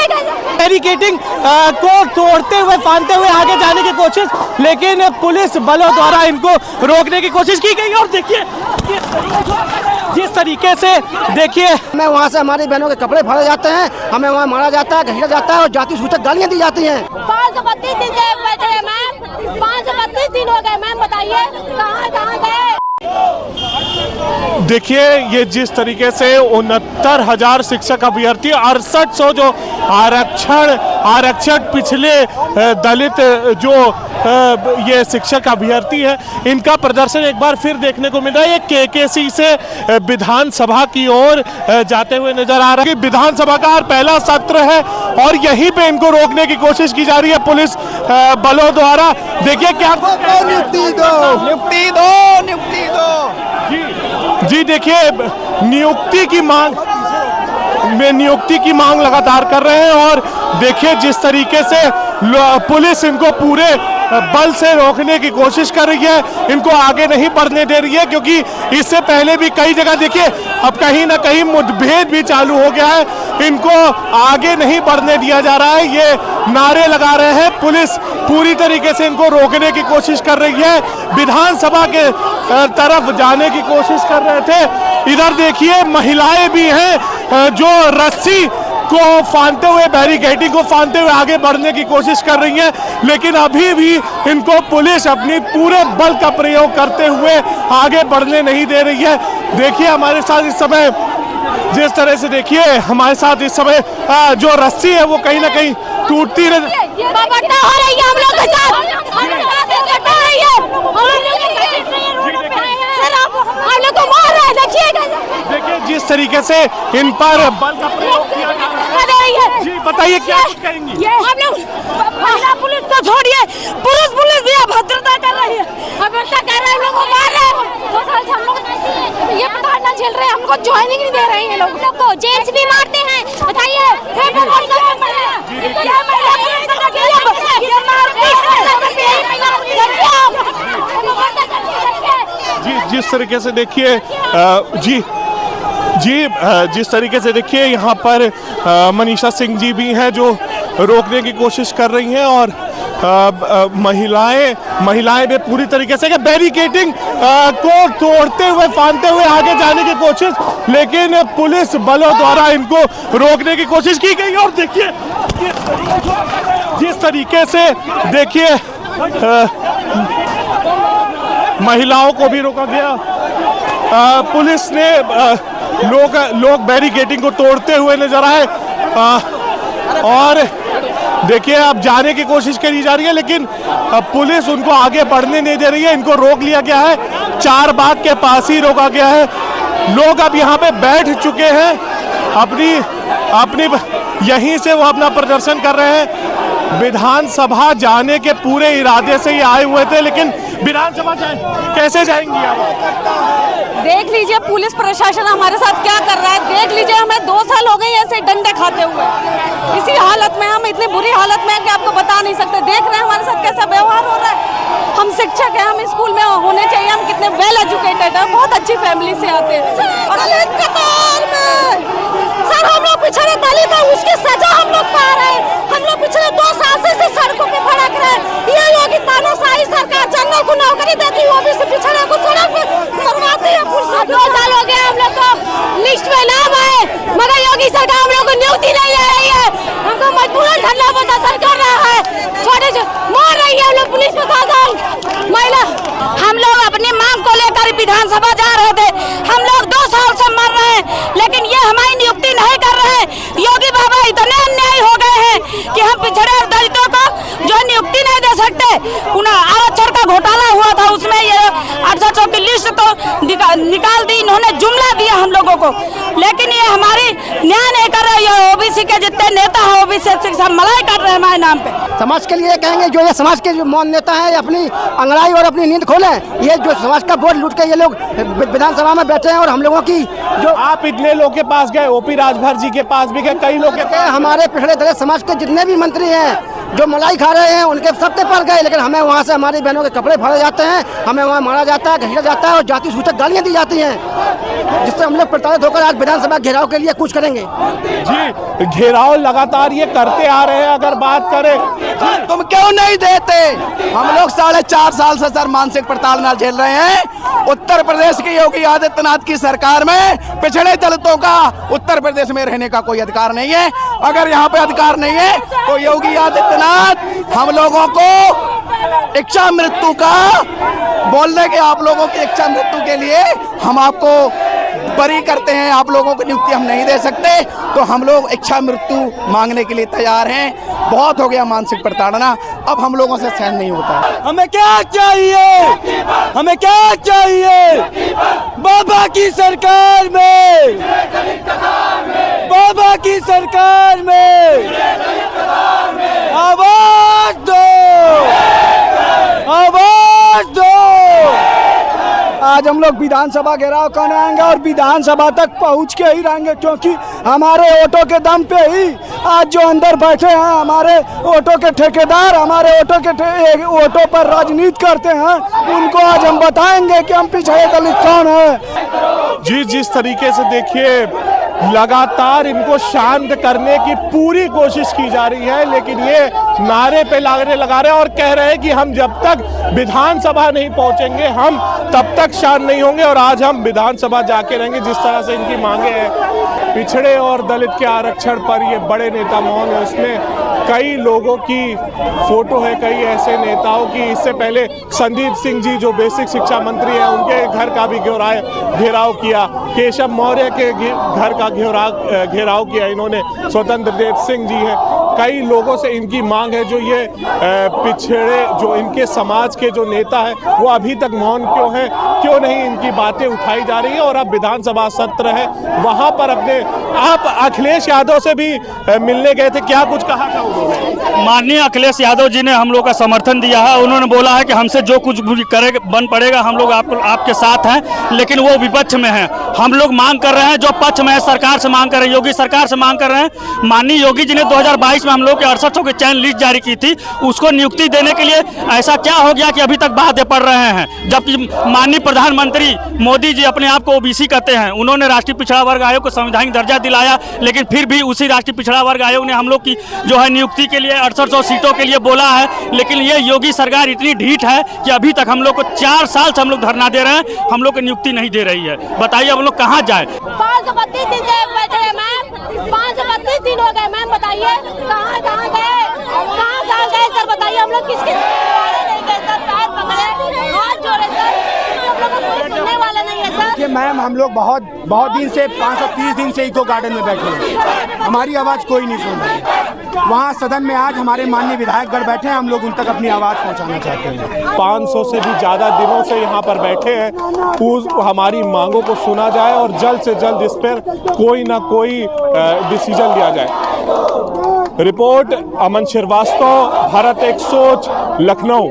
Barricading को तोड़ते हुए फांदते हुए आगे जाने की कोशिश, लेकिन पुलिस बलों द्वारा इनको रोकने की कोशिश की गई। और देखिए जिस तरीके से देखिए हमें वहाँ से हमारी बहनों के कपड़े फाड़े जाते हैं, हमें वहाँ मारा जाता है, घसीटा जाता है और जाति सूचक गालियाँ दी जाती हैं। 532 दिन से बैठे हैं मैम, 532 दिन हो गए मैम, बताइए कहाँ गए। देखिए ये जिस तरीके से 69,000 शिक्षक अभ्यर्थी 6800 जो आरक्षण पिछले दलित जो ये शिक्षक अभ्यर्थी है, इनका प्रदर्शन एक बार फिर देखने को मिल रहा है। ये केकेसी से विधानसभा की ओर जाते हुए नजर आ रहा है। विधानसभा का पहला सत्र है और यहीं पे इनको रोकने की कोशिश की जा रही है पुलिस बलों द्वारा। देखिए क्या नियुक्ति दो जी देखिए नियुक्ति की मांग लगातार कर रहे हैं। और देखिए जिस तरीके से पुलिस इनको पूरे बल से रोकने की कोशिश कर रही है, इनको आगे नहीं बढ़ने दे रही है, क्योंकि इससे पहले भी कई जगह देखिए अब कहीं ना कहीं मुठभेड़ भी चालू हो गया है, इनको आगे नहीं बढ़ने दिया जा रहा है। ये नारे लगा रहे हैं, पुलिस पूरी तरीके से इनको रोकने की कोशिश कर रही है। विधानसभा के तरफ जाने की कोशिश कर रहे थे। इधर देखिए महिलाएं भी हैं जो रस्सी को फांदते हुए, बैरिकेडिंग को फांदते हुए आगे बढ़ने की कोशिश कर रही हैं, लेकिन अभी भी इनको पुलिस अपनी पूरे बल का प्रयोग करते हुए आगे बढ़ने नहीं दे रही है। देखिए हमारे साथ इस समय जिस तरह से देखिए हमारे साथ इस समय जो रस्सी है वो कहीं ना कहीं टूटती रही है। हम लोग के साथ देखिए जिस तरीके से इन पर बल का प्रयोग किया जा रहा है। जी बताइए क्या कहेंगी। हम लोग महिला पुलिस तो छोड़िए, पुरुष पुलिस भी अभद्रता कर रही है, अभद्रता कर रहे हैं, लोगों को मार रहे हैं। 2 साल से हम लोग ये प्रताड़ना झेल रहे हैं, हमको ज्वाइनिंग नहीं दे रहे हैं लोग को, जेंट्स भी मारते हैं। बताइए जी जिस तरीके से देखिए जिस तरीके से देखिए यहाँ पर मनीषा सिंह जी भी हैं जो रोकने की कोशिश कर रही हैं। और महिलाएं भी पूरी तरीके से बैरिकेडिंग को तोड़ते हुए फांदते हुए आगे जाने की कोशिश, लेकिन पुलिस बलों द्वारा इनको रोकने की कोशिश की गई। और देखिए जिस तरीके से देखिए महिलाओं को भी रोका गया, पुलिस ने लोग बैरिकेडिंग को तोड़ते हुए नजर आए। और देखिए अब जाने की कोशिश करी जा रही है, लेकिन पुलिस उनको आगे बढ़ने नहीं दे रही है। इनको रोक लिया गया है, 4 बाग के पास ही रोका गया है। लोग अब यहाँ पे बैठ चुके हैं, अपनी यहीं से वो अपना प्रदर्शन कर रहे हैं। विधानसभा जाने के पूरे इरादे से ही आए हुए थे, लेकिन विधानसभा कैसे जाएंगी आप? देख लीजिए पुलिस प्रशासन हमारे साथ क्या कर रहा है, देख लीजिए हमें 2 साल हो गए ऐसे डंडे खाते हुए, इसी हालत में हम इतनी बुरी हालत में हैं कि आपको बता नहीं सकते। देख रहे हैं हमारे साथ कैसा व्यवहार हो रहा है। हम शिक्षक हैं, हम स्कूल में होने चाहिए, हम कितने वेल एजुकेटेड हैं, बहुत अच्छी फैमिली से आते हैं। और सर हम लोग पिछड़े दलित हैं, उसकी सजा हम लोग पा रहे हैं। हम लोग पिछले 2 साल से सड़कों पे भड़क रहे हैं। ये योगी तानाशाही सरकार जनरल को नौकरी देती, ओबीसी पिछड़े को सड़क पे मरवाती है। 2 साल हो गए हम लोग को लिस्ट में नाम आए, मगर योगी सरकार हम लोग को नियुक्ति नहीं दे रही है। हमको मजबूरन धरना प्रदर्शन कर रहा है, छोटे मार रही है हम लोग पुलिस प्रशासन। महिला हम लोग अपनी मांग को लेकर विधानसभा जा रहे थे, हम लोग 2 साल से मर रहे हैं, लेकिन ये हमारी नियुक्ति नहीं कर रहे हैं। योगी बाबा इतने अन्यायी हो गए हैं कि हम पिछड़े और दलितों को जो नियुक्ति नहीं दे सकते। उन्हें आरक्षण का घोटाला हुआ था, उसमें ये 800 की लिस्ट तो निकाल दी, इन्होंने जुमला दिया हम लोगों को, लेकिन ये हमारी न्याय नहीं कर रहे। ये ओबीसी के जितने नेता हैं ओबीसी सब मलाई काट रहे हैं हमारे नाम पे। समाज के लिए कहेंगे जो ये समाज के जो मौन नेता हैं अपनी अंगड़ाई और अपनी नींद खोलें। ये जो समाज का वोट लूट के ये लोग विधानसभा में बैठे हैं और हम लोगों की जो आप इतने लोग के पास गए, ओपी राजभर जी के पास भी गए, कई लोग के हमारे पिछड़े दलित समाज के जितने भी मंत्री हैं जो मलाई खा रहे हैं उनके सत्ते पर गए, लेकिन हमें वहाँ से हमारी बहनों के कपड़े फाड़े जाते हैं, हमें वहाँ मारा जाता है, घसीटा जाता है और जाति सूचक गालियाँ दी जाती हैं, जिससे हम लोग प्रताड़ित होकर आज विधानसभा घेराव के लिए कुछ करेंगे। जी, घेराव लगातार ये करते आ रहे हैं। अगर बात करें, तुम क्यों नहीं देते? हम लोग 4.5 साल से सर मानसिक प्रताड़ना झेल रहे हैं। उत्तर प्रदेश की योगी आदित्यनाथ की सरकार में पिछड़े दलितों का उत्तर प्रदेश में रहने का कोई अधिकार नहीं है। अगर यहाँ पे अधिकार नहीं है तो योगी आदित्यनाथ हम लोगों को इच्छा मृत्यु का बोलने के, आप लोगों की इच्छा मृत्यु के लिए हम आपको बरी करते हैं, आप लोगों को नियुक्ति हम नहीं दे सकते, तो हम लोग इच्छा मृत्यु मांगने के लिए तैयार हैं। बहुत हो गया मानसिक प्रताड़ना, अब हम लोगों से सहन नहीं होता। हमें क्या चाहिए? हमें क्या चाहिए? बाबा की सरकार में, बाबा की सरकार में आवाज दो, आवाज दो। आज हम लोग विधानसभा घेराव करने आएंगे और विधानसभा तक पहुंच के ही रहेंगे, क्योंकि हमारे ऑटो के दम पे ही आज जो अंदर बैठे हैं हमारे ऑटो के ठेकेदार, हमारे ऑटो पर राजनीति करते हैं, उनको आज हम बताएंगे कि हम पिछड़े दलित कौन है। जी, जिस तरीके से देखिए लगातार इनको शांत करने की पूरी कोशिश की जा रही है, लेकिन ये नारे पे नारे लगा रहे हैं और कह रहे हैं कि हम जब तक विधानसभा नहीं पहुंचेंगे हम तब तक शांत नहीं होंगे और आज हम विधानसभा जाके रहेंगे। जिस तरह से इनकी मांगे हैं, पिछड़े और दलित के आरक्षण पर ये बड़े नेता मौन है, उसमें कई लोगों की फोटो है, कई ऐसे नेताओं की। इससे पहले संदीप सिंह जी जो बेसिक शिक्षा मंत्री हैं, उनके घर का भी घेराव किया। केशव मौर्य के घर का घेराव किया इन्होंने। स्वतंत्र देव सिंह जी हैं। कई लोगों से इनकी मांग है, जो ये पिछड़े जो इनके समाज के जो नेता हैं वो अभी तक मौन क्यों हैं, क्यों नहीं इनकी बातें उठाई जा रही है। और अब विधानसभा सत्र है, वहां पर अपने आप अखिलेश यादव से भी मिलने गए थे, क्या कुछ कहा था उन्होंने? माननीय अखिलेश यादव जी ने हम लोग का समर्थन दिया है। उन्होंने बोला है कि हमसे जो कुछ भी करे बन पड़ेगा, हम लोग आपके साथ हैं, लेकिन वो विपक्ष में हैं। हम लोग मांग कर रहे हैं, जो पक्ष में है सरकार से मांग कर रहे हैं, योगी सरकार से मांग कर रहे हैं। माननीय योगी जी ने 2022 में हम लोग के 68 की चयन लिस्ट जारी की थी, उसको नियुक्ति देने के लिए ऐसा क्या हो गया कि अभी तक बातें पड़ रहे हैं, जबकि माननीय प्रधानमंत्री मोदी जी अपने आप को ओबीसी कहते हैं। उन्होंने राष्ट्रीय पिछड़ा वर्ग आयोग को संवैधानिक दर्जा दिलाया, लेकिन फिर भी उसी राष्ट्रीय पिछड़ा वर्ग आयोग ने हम लोग की जो है नियुक्ति के लिए 6800 सीटों के लिए बोला है। लेकिन ये योगी सरकार इतनी ढीठ है कि अभी तक हम लोग को 4 साल से हम लोग धरना दे रहे हैं, हम लोग को नियुक्ति नहीं दे रही है। बताइए हम लोग कहाँ जाए? 532 दिन से बैठे हैं मैम, 532 दिन हो गए मैम, बताइए कहाँ गए सर? बताइए हम लोग किसके नहीं गए सर? पैर पकड़े, हाथ जोड़े सर, हम लोग को कोई सुनने वाला नहीं है सर। कि मैम हम लोग बहुत दिन से 530 दिन से इको गार्डन में बैठे हैं, हमारी आवाज़ कोई नहीं सुन रहा। वहाँ सदन में आज हमारे माननीय विधायकगण बैठे हैं, हम लोग उन तक अपनी आवाज़ पहुँचाना चाहते हैं। 500 से भी ज़्यादा दिनों से यहाँ पर बैठे हैं, हमारी मांगों को सुना जाए और जल्द से जल्द इस पर कोई ना कोई डिसीजन लिया जाए। रिपोर्ट अमन श्रीवास्तव, भारत एक सोच, लखनऊ।